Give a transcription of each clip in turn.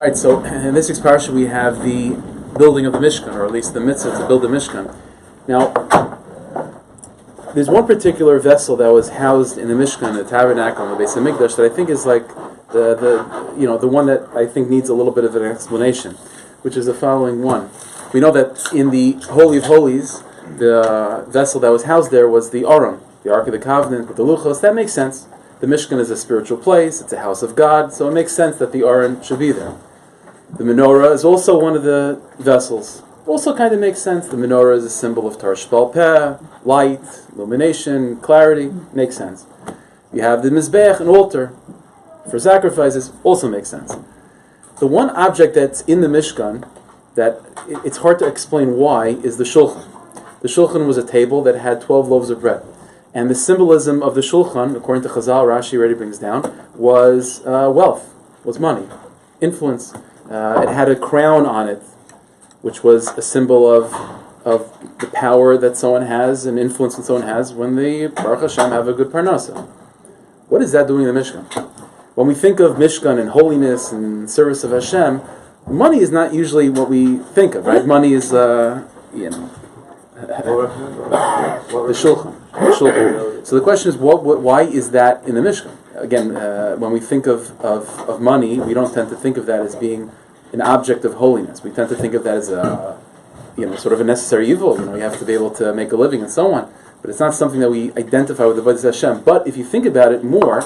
Right, so in this week's parsha we have the building of the Mishkan, or at least the mitzvah to build the Mishkan. Now, there's one particular vessel that was housed in the Mishkan, the tabernacle, in the Beis Hamikdash, that I think is like the one that I think needs a little bit of an explanation, which is the following one. We know that in the Holy of Holies, the vessel that was housed there was the Aron, the Ark of the Covenant with the Luchos. That makes sense. The Mishkan is a spiritual place; it's a house of God, so it makes sense that the Aron should be there. The menorah is also one of the vessels. Also kind of makes sense. The menorah is a symbol of Tar Shbal Peh, light, illumination, clarity. Makes sense. You have the Mizbech, an altar for sacrifices. Also makes sense. The one object that's in the Mishkan that it's hard to explain why is the Shulchan. The Shulchan was a table that had 12 loaves of bread. And the symbolism of the Shulchan, according to Chazal, Rashi already brings down, was wealth, was money, influence. It had a crown on it, which was a symbol of the power that someone has and influence that someone has when they, Baruch Hashem, have a good parnasa. What is that doing in the Mishkan? When we think of Mishkan and holiness and service of Hashem, money is not usually what we think of, right? Money is, the Shulchan. So the question is, why is that in the Mishkan? Again, when we think of money, we don't tend to think of that as being an object of holiness. We tend to think of that as a, sort of a necessary evil. You have to be able to make a living and so on. But it's not something that we identify with the Avodas Hashem. But if you think about it more,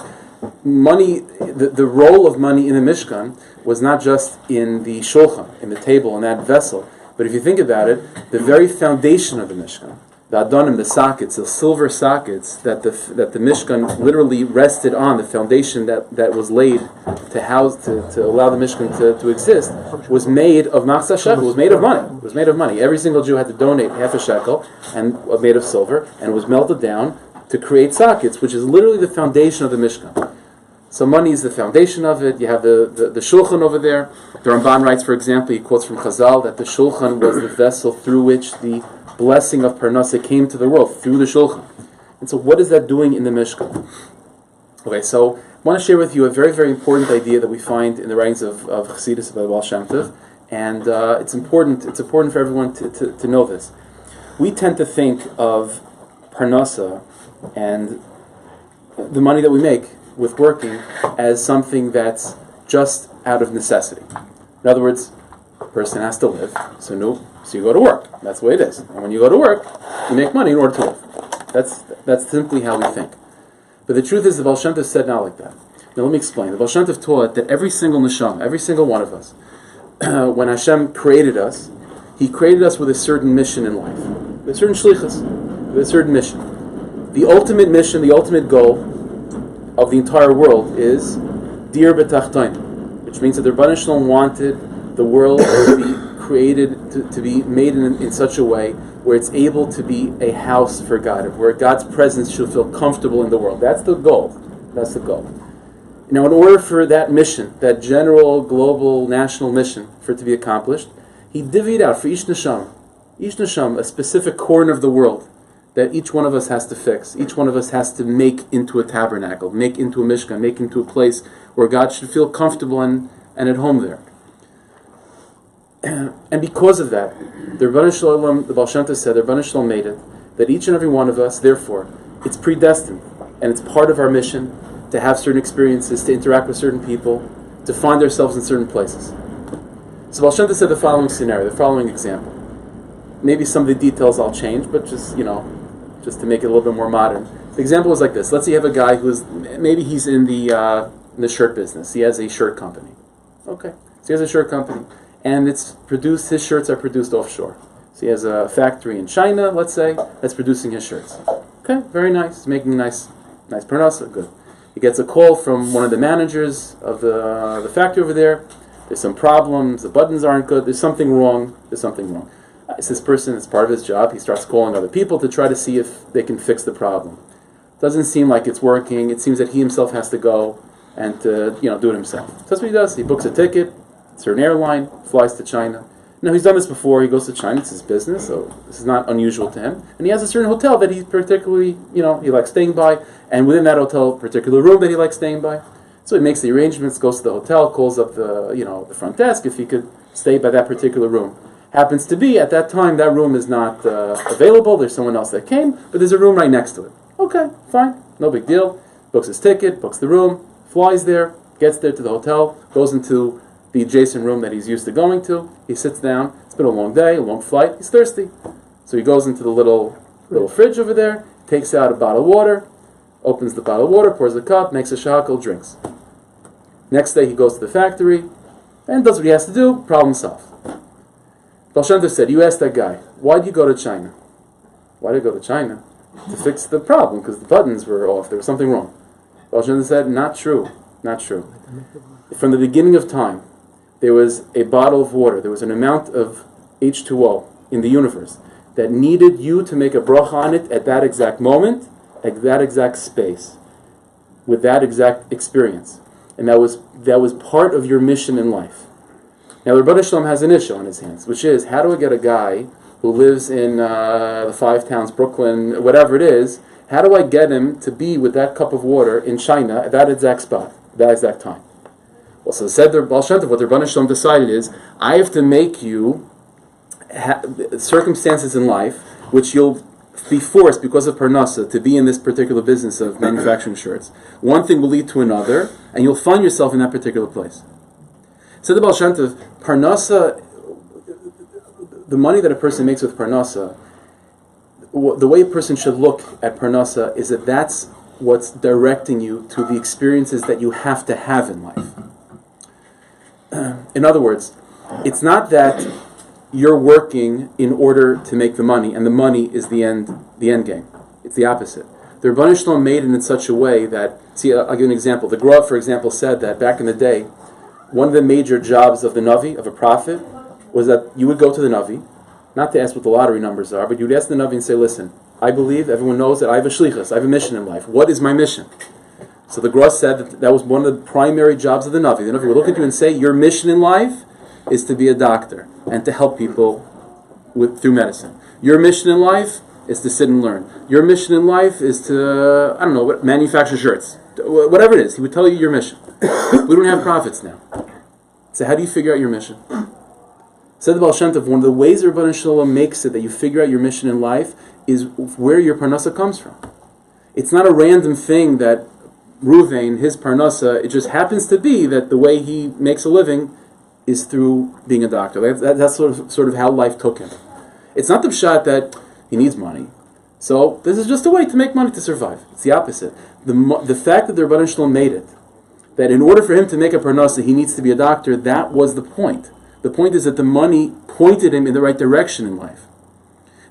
money, the role of money in the Mishkan was not just in the shulchan, in the table, in that vessel. But if you think about it, the very foundation of the Mishkan, the Adonim, the sockets, the silver sockets that the Mishkan literally rested on, the foundation that was laid to house, to allow the Mishkan to exist, was made of machzah shekel, was made of money. It was made of money. Every single Jew had to donate half a shekel, and made of silver, and it was melted down to create sockets, which is literally the foundation of the Mishkan. So money is the foundation of it. You have the Shulchan over there. The Ramban writes, for example, he quotes from Chazal that the Shulchan was the vessel through which the blessing of Parnasa came to the world, through the Shulchan. And so what is that doing in the Mishkan? Okay, so I want to share with you a very, very important idea that we find in the writings of Chassidus of the Baal Shem Tov, and it's important for everyone to know this. We tend to think of Parnasa and the money that we make with working as something that's just out of necessity. In other words, a person has to live, so you go to work. That's the way it is. And when you go to work, you make money in order to live. That's simply how we think. But the truth is, the Baal Shem Tov said not like that. Now let me explain. The Baal Shem Tov taught that every single neshama, every single one of us, when Hashem created us, He created us with a certain mission in life, with a certain shlichus, with a certain mission. The ultimate mission, the ultimate goal of the entire world is dir b'tachtoin, which means that the Rebbeinu Shalom wanted the world to be created, to be made in such a way where it's able to be a house for God, where God's presence should feel comfortable in the world. That's the goal. That's the goal. Now, in order for that mission, that general, global, national mission, for it to be accomplished, He divvied out for each neshama, a specific corner of the world that each one of us has to fix. Each one of us has to make into a tabernacle, make into a mishkan, make into a place where God should feel comfortable and at home there. And because of that, the Rebbeinu Shalom, the Baal Shem Tov said, the Rebbeinu Shalom made it, that each and every one of us, therefore, it's predestined, and it's part of our mission to have certain experiences, to interact with certain people, to find ourselves in certain places. So Baal Shem Tov said the following scenario, the following example. Maybe some of the details I'll change, but just to make it a little bit more modern. The example was like this. Let's say you have a guy maybe he's in the shirt business. He has a shirt company. Okay. So he has a shirt company. And his shirts are produced offshore. So he has a factory in China, let's say, that's producing his shirts. Okay, very nice. He's making nice parnasa, good. He gets a call from one of the managers of the factory over there. There's some problems, the buttons aren't good, there's something wrong. It's this person, it's part of his job, he starts calling other people to try to see if they can fix the problem. Doesn't seem like it's working. It seems that he himself has to go and do it himself. So that's what he does. He books a ticket, certain airline, flies to China. Now, he's done this before. He goes to China. It's his business, so this is not unusual to him. And he has a certain hotel that he particularly, he likes staying by, and within that hotel, a particular room that he likes staying by. So he makes the arrangements, goes to the hotel, calls up the front desk if he could stay by that particular room. Happens to be, at that time, that room is not available. There's someone else that came, but there's a room right next to it. Okay, fine, no big deal. Books his ticket, books the room, flies there, gets there to the hotel, goes into the adjacent room that he's used to going to. He sits down. It's been a long day, a long flight. He's thirsty. So he goes into the little fridge over there, takes out a bottle of water, opens the bottle of water, pours a cup, makes a shakal, drinks. Next day he goes to the factory and does what he has to do, problem solved. Baal Shem Tov said, you asked that guy, why did you go to China? Why did you go to China? To fix the problem, because the buttons were off, there was something wrong. Baal Shem Tov said, not true, not true. From the beginning of time, there was a bottle of water, there was an amount of H2O in the universe that needed you to make a bracha on it at that exact moment, at that exact space, with that exact experience. And that was part of your mission in life. Now, the Rebbeinu Shalom has an issue on his hands, which is, how do I get a guy who lives in the Five Towns, Brooklyn, whatever it is, how do I get him to be with that cup of water in China at that exact spot, that exact time? Well, so said the Baal Shem Tov, what the Rebbeinu Shalom decided is, I have to make you circumstances in life which you'll be forced, because of Parnasa, to be in this particular business of manufacturing shirts. One thing will lead to another, and you'll find yourself in that particular place. Said the Baal Shem Tov, Parnasa, the money that a person makes with Parnasa, the way a person should look at Parnasa is that that's what's directing you to the experiences that you have to have in life. In other words, it's not that you're working in order to make the money, and the money is the end game. It's the opposite. The Rebbeinu Shalom made it in such a way that, I'll give you an example. The Gra, for example, said that back in the day, one of the major jobs of the Navi, of a prophet, was that you would go to the Navi, not to ask what the lottery numbers are, but you would ask the Navi and say, listen, I believe, everyone knows that I have a shlichus, I have a mission in life. What is my mission? So the Gra said that was one of the primary jobs of the Navi. The Navi would look at you and say, your mission in life is to be a doctor and to help people through medicine. Your mission in life is to sit and learn. Your mission in life is to, manufacture shirts. Whatever it is, he would tell you your mission. We don't have prophets now. So how do you figure out your mission? Said the Baal Shem Tov, one of the ways the Rebbeinu Shalom makes it that you figure out your mission in life is where your parnasa comes from. It's not a random thing that Ruvain, his parnasa, it just happens to be that the way he makes a living is through being a doctor. That's sort of how life took him. It's not the pshat that he needs money. So this is just a way to make money to survive. It's the opposite. The fact that the Rebbeinu Shalom made it, that in order for him to make a parnasa, he needs to be a doctor, that was the point. The point is that the money pointed him in the right direction in life.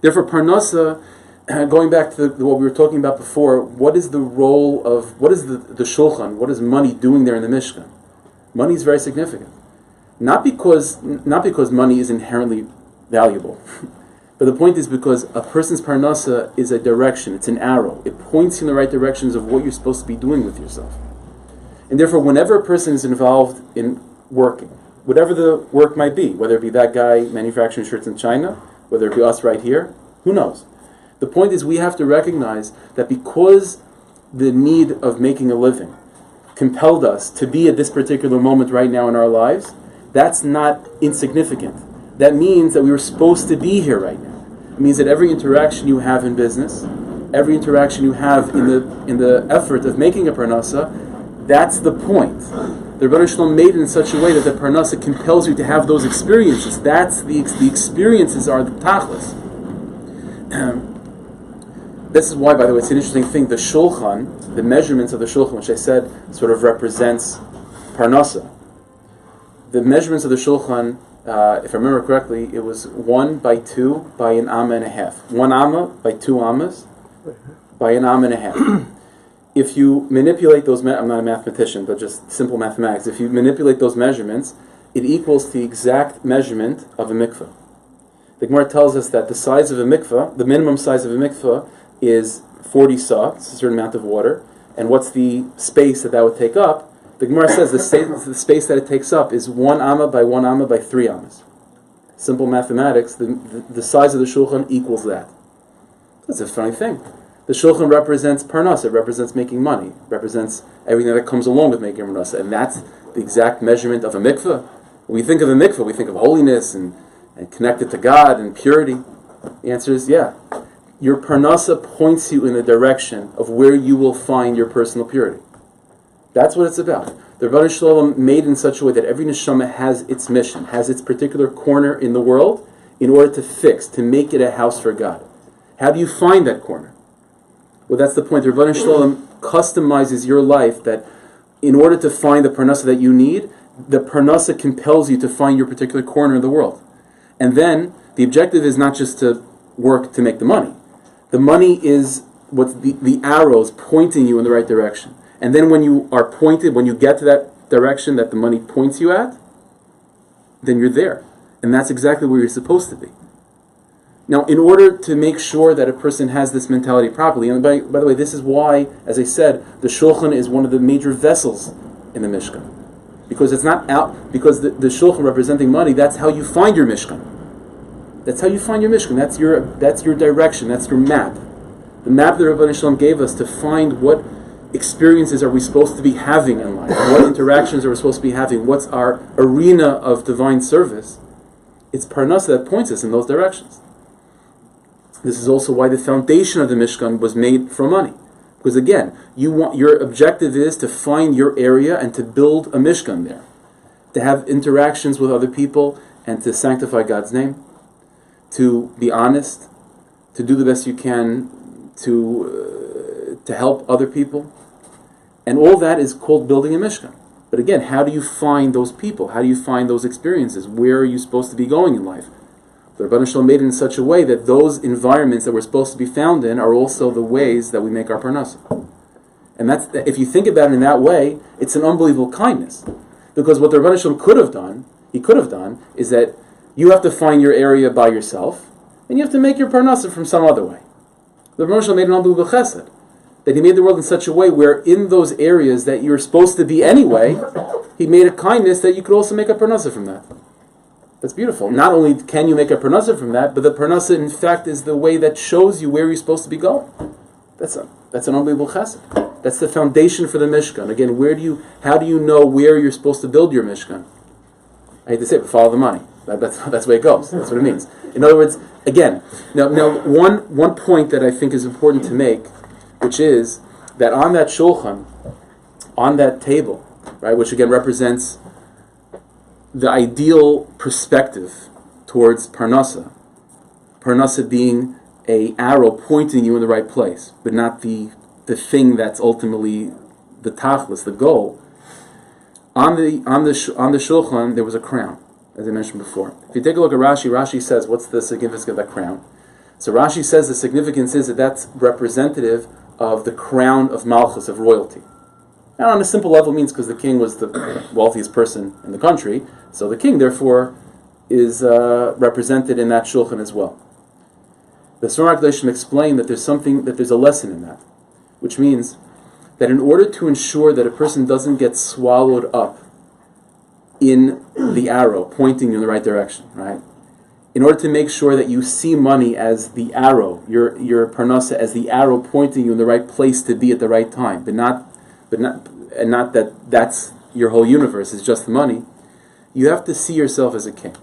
Therefore, parnasa, going back to what we were talking about before, what is the role of, what is the shulchan, what is money doing there in the Mishkan? Money is very significant. Not because money is inherently valuable, but the point is because a person's parnasa is a direction, it's an arrow. It points you in the right directions of what you're supposed to be doing with yourself. And therefore, whenever a person is involved in working, whatever the work might be, whether it be that guy manufacturing shirts in China, whether it be us right here, who knows? The point is we have to recognize that because the need of making a living compelled us to be at this particular moment right now in our lives, that's not insignificant. That means that we were supposed to be here right now. It means that every interaction you have in business, every interaction you have in the effort of making a parnasa, that's the point. The Rebbeinu Shalom made it in such a way that the parnasa compels you to have those experiences. That's the experiences are the tachlis. This is why, by the way, it's an interesting thing. The shulchan, the measurements of the shulchan, which I said sort of represents parnasa. The measurements of the shulchan, if I remember correctly, it was 1 by 2 by an amma and a half. 1 amma by 2 ammas by an amma and a half. If you manipulate those, I'm not a mathematician, but just simple mathematics. If you manipulate those measurements, it equals the exact measurement of a mikveh. The Gemara tells us that the size of a mikveh, the minimum size of a mikveh, is 40 sa, it's a certain amount of water. And what's the space that would take up? The Gemara says the space that it takes up is 1 amma by 1 amma by 3 ammas. Simple mathematics, the size of the shulchan equals that. That's a funny thing. The shulchan represents parnasa, it represents making money, it represents everything that comes along with making parnasa, and that's the exact measurement of a mikveh. When we think of a mikveh, we think of holiness and connected to God and purity. The answer is yeah. Your parnasa points you in the direction of where you will find your personal purity. That's what it's about. The Rebbeinu Shalom made in such a way that every neshama has its mission, has its particular corner in the world in order to fix, to make it a house for God. How do you find that corner? Well, that's the point. The Rebbeinu Shalom customizes your life that in order to find the parnasa that you need, the parnasa compels you to find your particular corner in the world. And then the objective is not just to work to make the money. The money is what's the arrows pointing you in the right direction. And then when you are pointed, when you get to that direction that the money points you at, then you're there. And that's exactly where you're supposed to be. Now, in order to make sure that a person has this mentality properly, and by the way, this is why, as I said, the shulchan is one of the major vessels in the Mishkan. Because it's not out, because the shulchan representing money, that's how you find your Mishkan. That's how you find your Mishkan. That's your direction. That's your map. The map that Rebbeinu Shalom gave us to find what experiences are we supposed to be having in life, what interactions are we supposed to be having, what's our arena of divine service. It's parnasa that points us in those directions. This is also why the foundation of the Mishkan was made from money. Because again, your objective is to find your area and to build a Mishkan there. To have interactions with other people and to sanctify God's name. To be honest. To do the best you can to help other people. And all that is called building a Mishkan. But again, how do you find those people? How do you find those experiences? Where are you supposed to be going in life? The Rebbeinu Shalom made it in such a way that those environments that we're supposed to be found in are also the ways that we make our parnasa. And that's, if you think about it in that way, it's an unbelievable kindness. Because what the Rebbeinu Shalom could have done, is that you have to find your area by yourself, and you have to make your parnasa from some other way. The Rebbeinu Shalom made an unbelievable chesed. That he made the world in such a way where in those areas that you're supposed to be anyway, he made a kindness that you could also make a parnasa from that. That's beautiful. Not only can you make a parnasa from that, but the parnasa in fact is the way that shows you where you're supposed to be going. That's an unbelievable chesed. That's the foundation for the Mishkan. Again, how do you know where you're supposed to build your Mishkan? I hate to say it, but follow the money. That's the way it goes. That's what it means. In other words, again, now one point that I think is important to make, which is that on that shulchan, on that table, right, which again represents the ideal perspective towards parnasa being a arrow pointing you in the right place, but not the thing that's ultimately the tachlis, the goal. On the shulchan there was a crown, as I mentioned before. If you take a look at Rashi says, what's the significance of that crown? So Rashi says the significance is that that's representative of the crown of malchus, of royalty. Now, on a simple level, it means because the king was the wealthiest person in the country, so the king, therefore, is represented in that shulchan as well. The Sforno HaKadoshim explained that there's a lesson in that, which means that in order to ensure that a person doesn't get swallowed up in the arrow pointing you in the right direction, right? In order to make sure that you see money as the arrow, your parnasa as the arrow pointing you in the right place to be at the right time, but not that that's your whole universe is just the money. You have to see yourself as a king.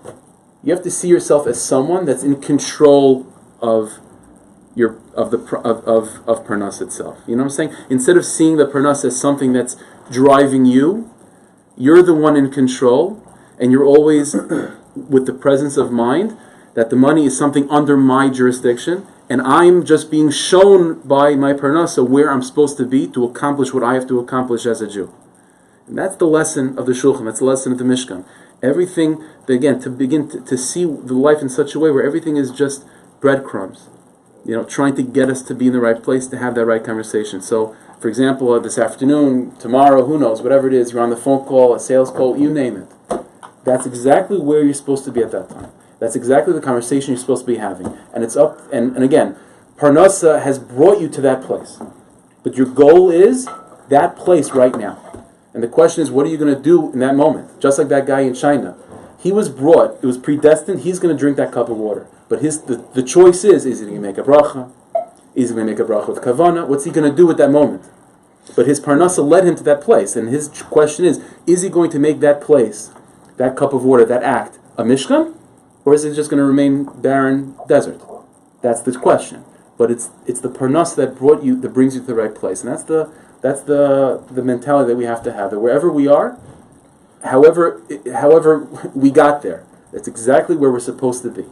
You have to see yourself as someone that's in control of parnasa itself. You know what I'm saying? Instead of seeing the parnasa as something that's driving you, you're the one in control, and you're always with the presence of mind that the money is something under my jurisdiction, and I'm just being shown by my parnasa where I'm supposed to be to accomplish what I have to accomplish as a Jew. And that's the lesson of the Shulchan, that's the lesson of the Mishkan. Everything, again, to begin to see the life in such a way where everything is just breadcrumbs, trying to get us to be in the right place, to have that right conversation. So, for example, this afternoon, tomorrow, who knows, whatever it is, you're on the phone call, a sales call, you name it. That's exactly where you're supposed to be at that time. That's exactly the conversation you're supposed to be having. And it's up, and again, parnasa has brought you to that place. But your goal is that place right now. And the question is, what are you going to do in that moment? Just like that guy in China. He was brought, it was predestined, he's going to drink that cup of water. But the choice is he going to make a bracha? Is he going to make a bracha with kavana? What's he going to do at that moment? But his parnasa led him to that place, and his question is he going to make that place, that cup of water, that act, a mishkan, or is it just going to remain barren desert? That's the question. But it's the parnasa that brings you to the right place, and that's the mentality that we have to have. That wherever we are, however we got there, that's exactly where we're supposed to be.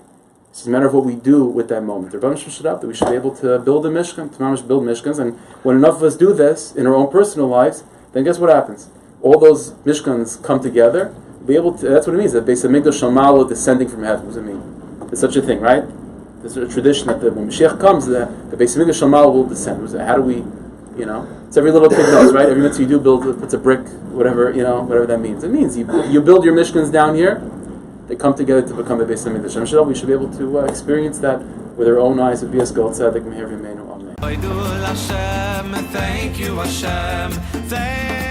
It's a matter of what we do with that moment. The Rebbe should up that we should be able to build a mishkan, to build mishkans, and when enough of us do this in our own personal lives, then guess what happens? All those mishkans come together. Be able to. That's what it means. That Beis Hamikdash Shalmalo descending from heaven. What does it mean? There's such a thing, right? There's a tradition that when Mashiach comes, the Beis Hamikdash Shalmalo will descend. How do we, It's every little kid knows, right? Every mitzvah you do puts a brick, whatever that means. It means you build your mishkans down here. They come together to become the Beis Hamikdash. We should be able to experience that with our own eyes. Of Bias Gold Tzedek Meher V'Meinu. Amen. Thank you, Hashem. Thank